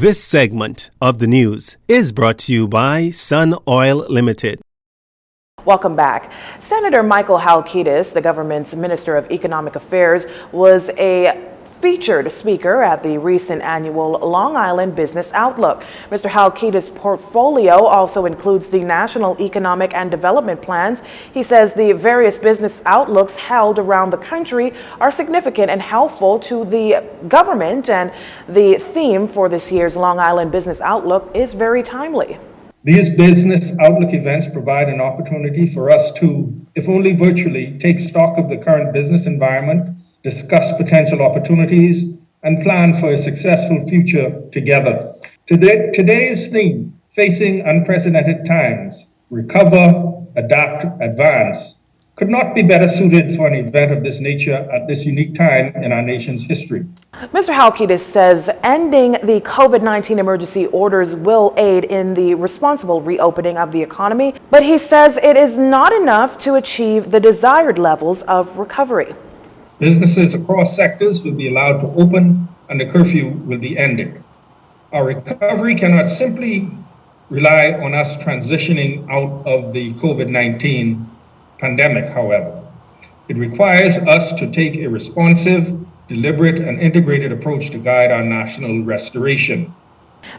This segment of the news is brought to you by Sun Oil Limited. Welcome back. Senator Michael Halkitis, the government's Minister of Economic Affairs, was a featured speaker at the recent annual Long Island Business Outlook. Mr. Halkitis' portfolio also includes the National Economic and Development Plans. He says the various business outlooks held around the country are significant and helpful to the government, and the theme for this year's Long Island Business Outlook is very timely. These business outlook events provide an opportunity for us to, if only virtually, take stock of the current business environment, discuss potential opportunities, and plan for a successful future together. Today's theme, Facing Unprecedented Times, Recover, Adapt, Advance, could not be better suited for an event of this nature at this unique time in our nation's history. Mr. Halkitis says ending the COVID-19 emergency orders will aid in the responsible reopening of the economy, but he says it is not enough to achieve the desired levels of recovery. Businesses across sectors will be allowed to open and the curfew will be ended. Our recovery cannot simply rely on us transitioning out of the COVID-19 pandemic, however. It requires us to take a responsive, deliberate, and integrated approach to guide our national restoration.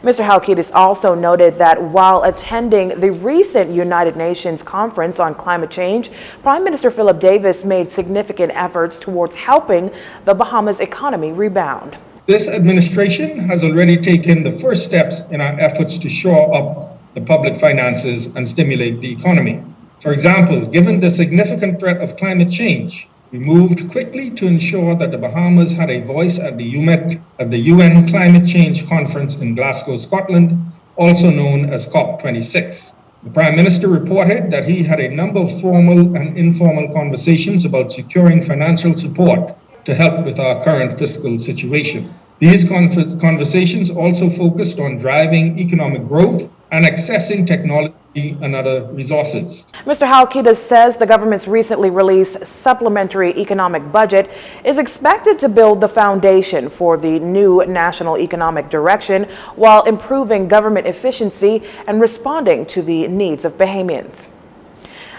Mr. Halkitis also noted that while attending the recent United Nations Conference on Climate Change, Prime Minister Philip Davis made significant efforts towards helping the Bahamas economy rebound. This administration has already taken the first steps in our efforts to shore up the public finances and stimulate the economy. For example, given the significant threat of climate change, we moved quickly to ensure that the Bahamas had a voice at the UN Climate Change Conference in Glasgow, Scotland, also known as COP26. The Prime Minister reported that he had a number of formal and informal conversations about securing financial support to help with our current fiscal situation. These conversations also focused on driving economic growth and accessing technology and other resources. Mr. Halkitis says the government's recently released supplementary economic budget is expected to build the foundation for the new national economic direction while improving government efficiency and responding to the needs of Bahamians.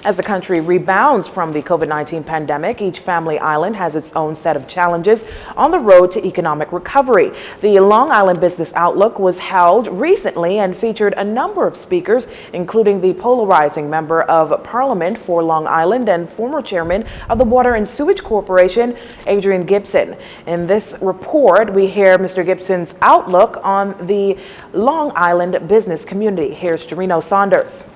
As the country rebounds from the COVID-19 pandemic, each family island has its own set of challenges on the road to economic recovery. The Long Island Business Outlook was held recently and featured a number of speakers, including the polarizing Member of Parliament for Long Island and former chairman of the Water and Sewage Corporation, Adrian Gibson. In this report, we hear Mr. Gibson's outlook on the Long Island business community. Here's Jarino Saunders.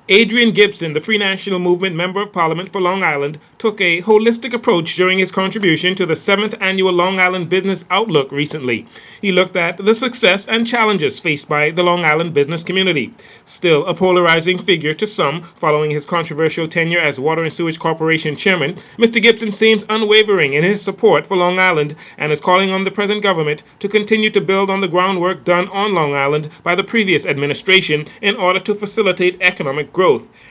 Adrian Gibson, the Free National Movement Member of Parliament for Long Island, took a holistic approach during his contribution to the 7th Annual Long Island Business Outlook recently. He looked at the success and challenges faced by the Long Island business community. Still a polarizing figure to some following his controversial tenure as Water and Sewage Corporation Chairman, Mr. Gibson seems unwavering in his support for Long Island and is calling on the present government to continue to build on the groundwork done on Long Island by the previous administration in order to facilitate economic growth.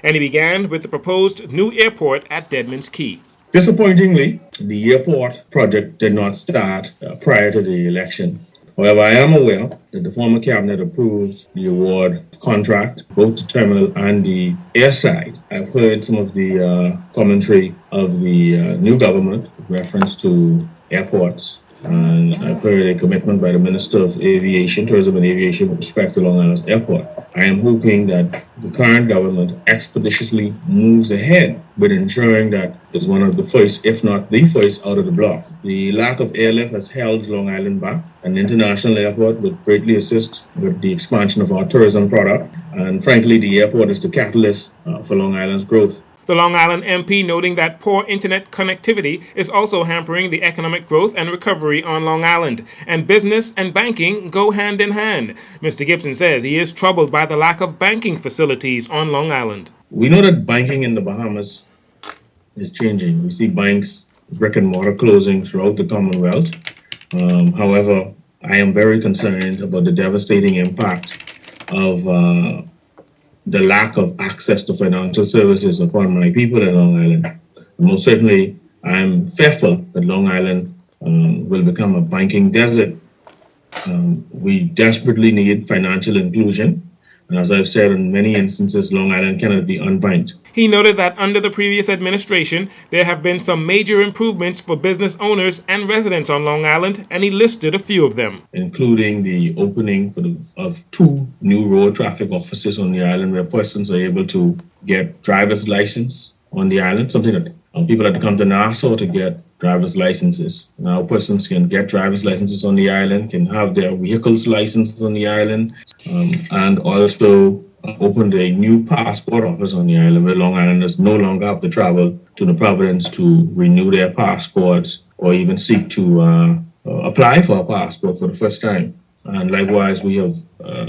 And he began with the proposed new airport at Deadman's Key. Disappointingly, the airport project did not start prior to the election. However, I am aware that the former cabinet approved the award contract, both the terminal and the airside. I've heard some of the commentary of the new government with reference to airports. And I've heard a commitment by the Minister of Aviation, Tourism and Aviation with respect to Long Island Airport. I am hoping that the current government expeditiously moves ahead with ensuring that it's one of the first, if not the first, out of the block. The lack of airlift has held Long Island back. An international airport would greatly assist with the expansion of our tourism product. And frankly, the airport is the catalyst for Long Island's growth. The Long Island MP noting that poor internet connectivity is also hampering the economic growth and recovery on Long Island, and business and banking go hand in hand. Mr. Gibson says he is troubled by the lack of banking facilities on Long Island. We know that banking in the Bahamas is changing. We see banks, brick and mortar closing throughout the Commonwealth. However, I am very concerned about the devastating impact of the lack of access to financial services upon my people in Long Island. Most certainly, I'm fearful that Long Island will become a banking desert We desperately need financial inclusion. And as I've said in many instances, Long Island cannot be unbanked. He noted that under the previous administration, there have been some major improvements for business owners and residents on Long Island, and he listed a few of them, including the opening of 2 new road traffic offices on the island where persons are able to get driver's license on the island, something that people had to come to Nassau to get driver's licenses. Now persons can get driver's licenses on the island, can have their vehicles licensed on the island, and also opened a new passport office on the island where Long Islanders no longer have to travel to the Providence to renew their passports or even seek to apply for a passport for the first time. And likewise, we have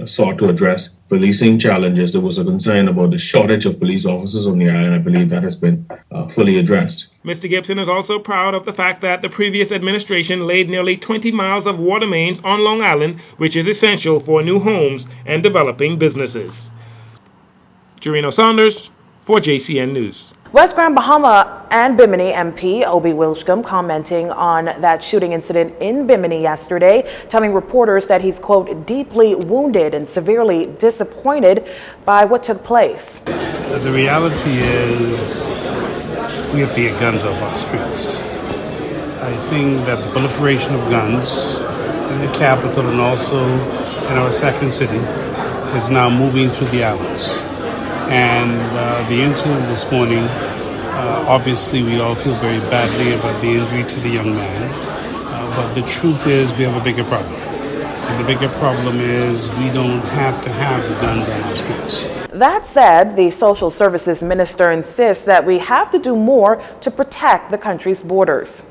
sought to address policing challenges. There was a concern about the shortage of police officers on the island. I believe that has been fully addressed. Mr. Gibson is also proud of the fact that the previous administration laid nearly 20 miles of water mains on Long Island, which is essential for new homes and developing businesses. Jurino Saunders for Jcn News. West Grand Bahama and Bimini MP Obi Wilshcombe commenting on that shooting incident in Bimini yesterday, telling reporters that he's, quote, deeply wounded and severely disappointed by what took place. The reality is we have to get guns off our streets. I think that the proliferation of guns in the capital and also in our second city is now moving through the islands. And the incident this morning, obviously we all feel very badly about the injury to the young man. But the truth is we have a bigger problem. And the bigger problem is we don't have to have the guns on our streets. That said, the Social Services Minister insists that we have to do more to protect the country's borders.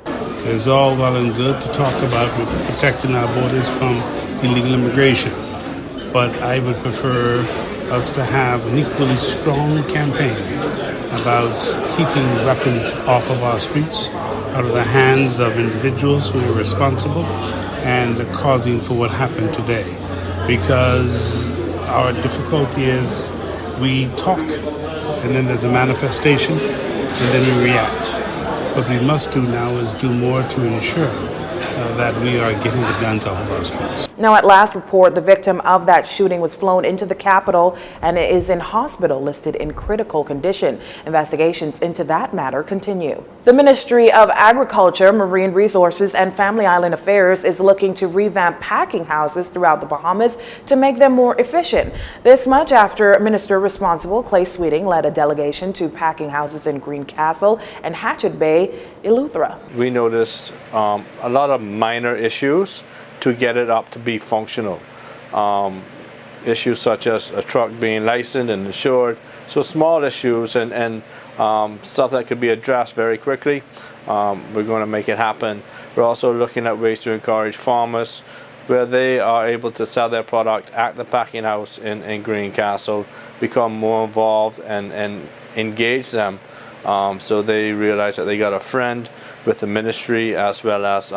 It's all well and good to talk about protecting our borders from illegal immigration. But I would prefer us to have an equally strong campaign about keeping weapons off of our streets, out of the hands of individuals who are responsible and causing for what happened today. Because our difficulty is we talk and then there's a manifestation and then we react. What we must do now is do more to ensure that we are getting the guns off of our streets. Now, at last report, the victim of that shooting was flown into the capital and is in hospital listed in critical condition. Investigations into that matter continue. The Ministry of Agriculture, Marine Resources, and Family Island Affairs is looking to revamp packing houses throughout the Bahamas to make them more efficient. This much after Minister responsible Clay Sweeting led a delegation to packing houses in Greencastle and Hatchet Bay, Eleuthera. We noticed a lot of minor issues to get it up to be functional. Issues such as a truck being licensed and insured. So small issues and stuff that could be addressed very quickly. We're going to make it happen. We're also looking at ways to encourage farmers where they are able to sell their product at the packing house in Greencastle, become more involved and engage them so they realize that they got a friend with the ministry as well as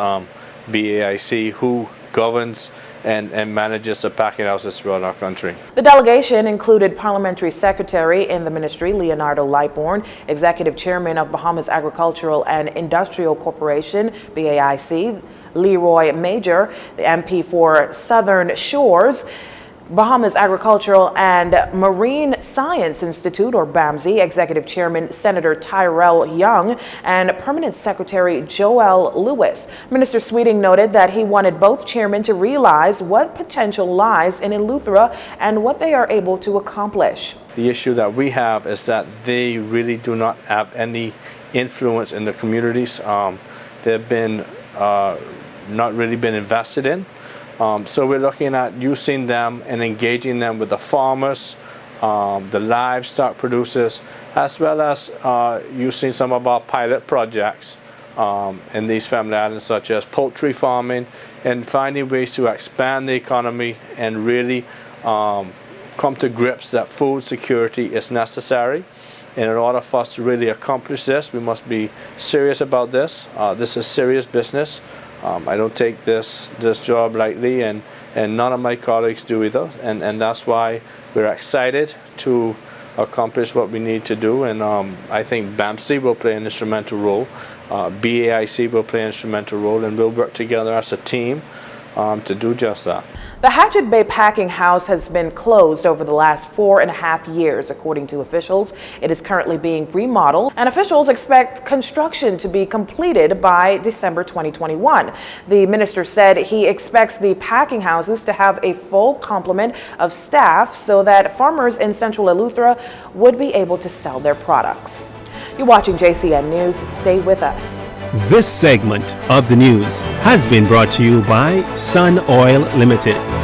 BAIC who governs and manages the packing houses throughout our country. The delegation included Parliamentary Secretary in the ministry, Leonardo Lightbourne, Executive Chairman of Bahamas Agricultural and Industrial Corporation, BAIC, Leroy Major, the MP for Southern Shores, Bahamas Agricultural and Marine Science Institute, or BAMSI, Executive Chairman Senator Tyrell Young, and Permanent Secretary Joel Lewis. Minister Sweeting noted that he wanted both chairmen to realize what potential lies in Eleuthera and what they are able to accomplish. The issue that we have is that they really do not have any influence in the communities. They've been not really been invested in. So we're looking at using them and engaging them with the farmers, the livestock producers, as well as using some of our pilot projects in these family islands, such as poultry farming, and finding ways to expand the economy and really come to grips that food security is necessary. And in order for us to really accomplish this, we must be serious about this. This is serious business. I don't take this job lightly, and none of my colleagues do either, and that's why we're excited to accomplish what we need to do. And I think BAMSI will play an instrumental role, BAIC will play an instrumental role, and we'll work together as a team to do just that. The Hatchet Bay packing house has been closed over the last 4.5 years, according to officials. It is currently being remodeled, and officials expect construction to be completed by December 2021. The minister said he expects the packing houses to have a full complement of staff so that farmers in Central Eleuthera would be able to sell their products. You're watching JCN News. Stay with us. This segment of the news has been brought to you by Sun Oil Limited.